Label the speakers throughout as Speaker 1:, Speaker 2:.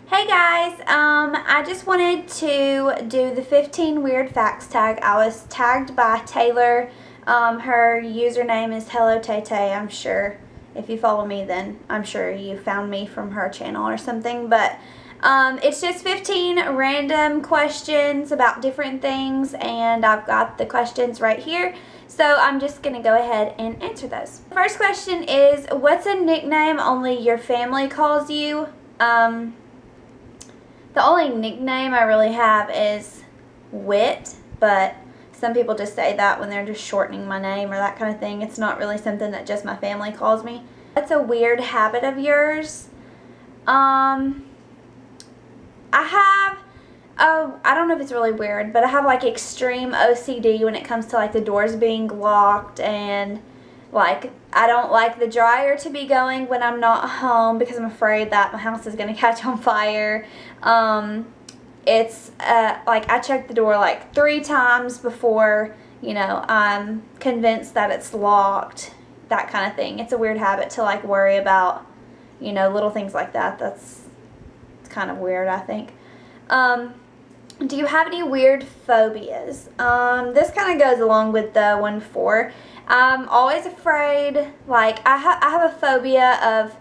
Speaker 1: Hey guys, I just wanted to do the 15 weird facts tag. I was tagged by Taylor. Her username is Hello Tay Tay. I'm sure if you follow me, then I'm sure you found me from her channel or something. But it's just 15 random questions about different things, and I've got the questions right here. So I'm just going to go ahead and answer those. First question is, what's a nickname only your family calls you? The only nickname I really have is Wit, but some people just say that when they're just shortening my name or that kind of thing. It's not really something that just my family calls me. What's a weird habit of yours? I don't know if it's really weird, but I have like extreme OCD when it comes to like the doors being locked, and like I don't like the dryer to be going when I'm not home because I'm afraid that my house is going to catch on fire. It's like I check the door like 3 times before, you know, I'm convinced that it's locked, that kind of thing. It's a weird habit to like worry about, you know, little things like that. It's kind of weird, I think. Do you have any weird phobias? This kind of goes along with the one before. I'm always afraid, like I have a phobia of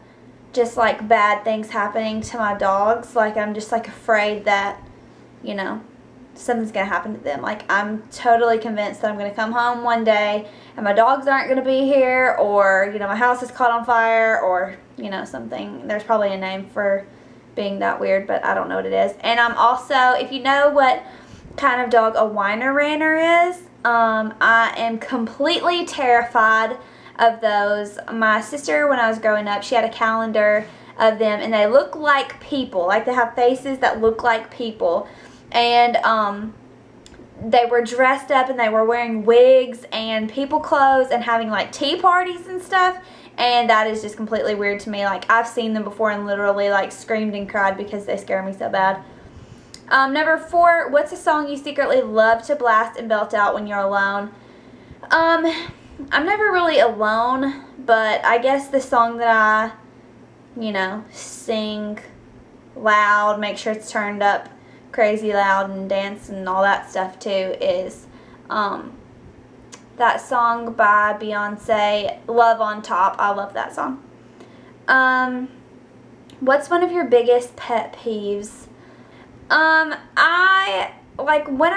Speaker 1: just like bad things happening to my dogs. Like I'm just like afraid that, you know, something's going to happen to them. Like I'm totally convinced that I'm going to come home one day and my dogs aren't going to be here, or, you know, my house is caught on fire, or, you know, something. There's probably a name for being that weird, but I don't know what it is. And I'm also, if you know what kind of dog a Weimaraner is, I am completely terrified of those. My sister, when I was growing up, she had a calendar of them, and they look like people. Like they have faces that look like people. And they were dressed up and they were wearing wigs and people clothes and having like tea parties and stuff. And that is just completely weird to me. Like I've seen them before and literally like screamed and cried because they scare me so bad. Number 4, what's a song you secretly love to blast and belt out when you're alone? I'm never really alone, but I guess the song that I, you know, sing loud, make sure it's turned up crazy loud and dance and all that stuff too is that song by Beyonce, Love on Top. I love that song. What's one of your biggest pet peeves? One of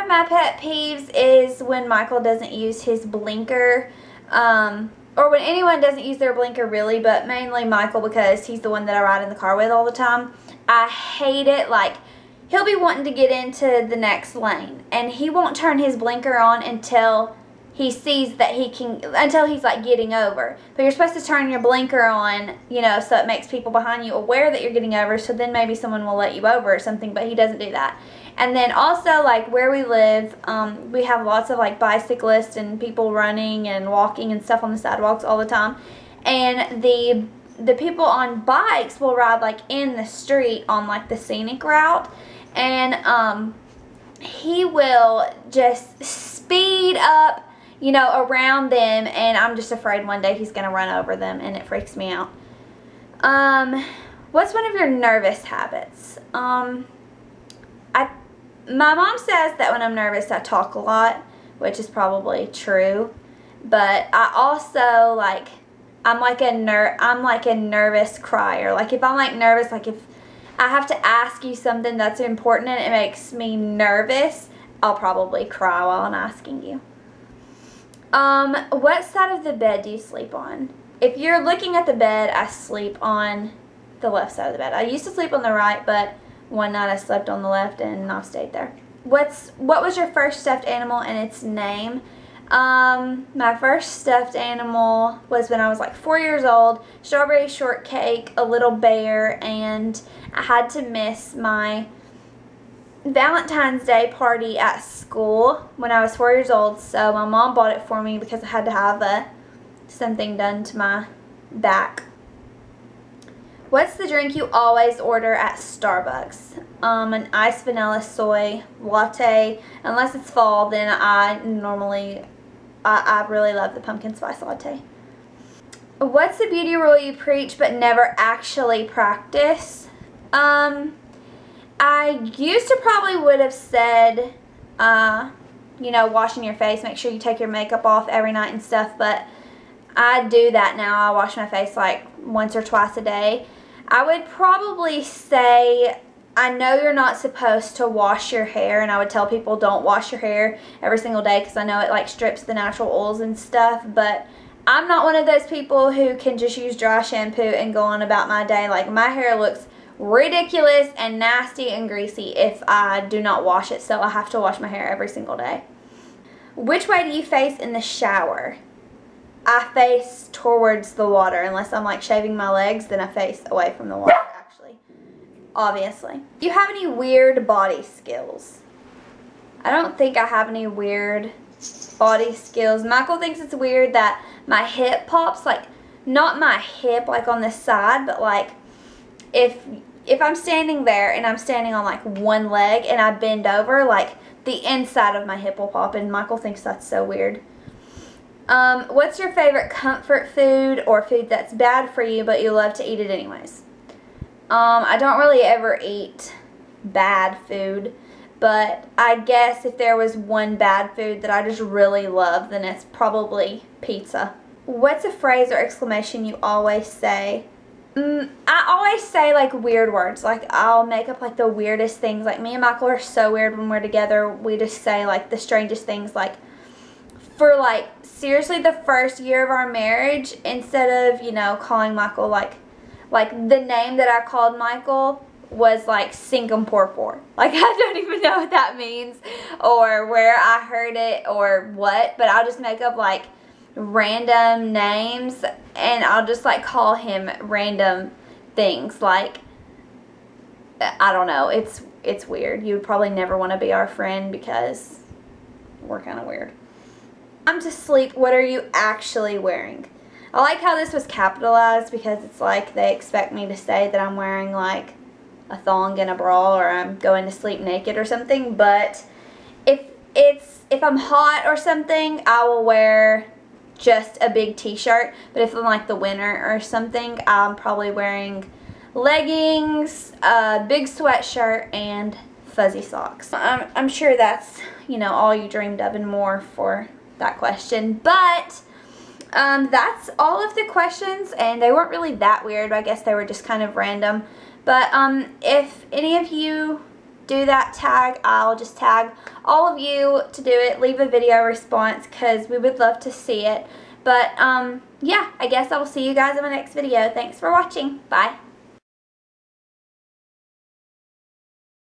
Speaker 1: my pet peeves is when Michael doesn't use his blinker, or when anyone doesn't use their blinker really, but mainly Michael because he's the one that I ride in the car with all the time. I hate it. Like, he'll be wanting to get into the next lane, and he won't turn his blinker on until he sees that he can, until he's like getting over. But you're supposed to turn your blinker on, you know, so it makes people behind you aware that you're getting over, so then maybe someone will let you over or something, but he doesn't do that. And then also, like where we live, we have lots of like bicyclists and people running and walking and stuff on the sidewalks all the time. And the people on bikes will ride like in the street on like the scenic route, and he will just speed up, you know, around them, and I'm just afraid one day he's gonna run over them, and it freaks me out. What's one of your nervous habits? My mom says that when I'm nervous I talk a lot, which is probably true, but I also like I'm like a nervous crier. Like if I'm like nervous, like if I have to ask you something that's important and it makes me nervous, I'll probably cry while I'm asking you. What side of the bed do you sleep on? If you're looking at the bed, I sleep on the left side of the bed. I used to sleep on the right, but one night I slept on the left and I stayed there. What was your first stuffed animal and its name? My first stuffed animal was when I was like 4 years old. Strawberry shortcake, a little bear, and I had to miss my Valentine's Day party at school when I was 4 years old, so my mom bought it for me because I had to have something done to my back. What's the drink you always order at Starbucks? An iced vanilla soy latte. Unless it's fall, then I really love the pumpkin spice latte. What's the beauty rule you preach but never actually practice? I used to probably would have said, you know, washing your face, make sure you take your makeup off every night and stuff, but I do that now. I wash my face like once or twice a day. I would probably say, I know you're not supposed to wash your hair, and I would tell people don't wash your hair every single day because I know it like strips the natural oils and stuff, but I'm not one of those people who can just use dry shampoo and go on about my day. Like, my hair looks ridiculous and nasty and greasy if I do not wash it, so I have to wash my hair every single day. Which way do you face in the shower? I face towards the water. Unless I'm like shaving my legs, then I face away from the water, actually. Obviously. Do you have any weird body skills? I don't think I have any weird body skills. Michael thinks it's weird that my hip pops, like not my hip like on the side, but like if I'm standing there and I'm standing on like one leg and I bend over, like the inside of my hip will pop, and Michael thinks that's so weird. What's your favorite comfort food or food that's bad for you but you love to eat it anyways? I don't really ever eat bad food, but I guess if there was one bad food that I just really love, then it's probably pizza. What's a phrase or exclamation you always say? I always say like weird words. Like, I'll make up like the weirdest things. Like, me and Michael are so weird when we're together. We just say like the strangest things. Like, for like seriously the first year of our marriage, instead of, you know, calling Michael like the name that I called Michael was like Singampore. Like, I don't even know what that means or where I heard it or what, but I'll just make up like random names and I'll just like call him random things. Like, I don't know, it's weird. You would probably never want to be our friend because we're kind of weird. I'm to sleep. What are you actually wearing? I like how this was capitalized because it's like they expect me to say that I'm wearing like a thong and a bra or I'm going to sleep naked or something, but if I'm hot or something, I will wear just a big t-shirt, but if I'm like the winter or something, I'm probably wearing leggings, a big sweatshirt, and fuzzy socks. I'm sure that's, you know, all you dreamed of and more for that question, but that's all of the questions, and they weren't really that weird. I guess they were just kind of random, but if any of you do that tag, I'll just tag all of you to do it. Leave a video response because we would love to see it. But yeah, I guess I will see you guys in my next video. Thanks for watching. Bye.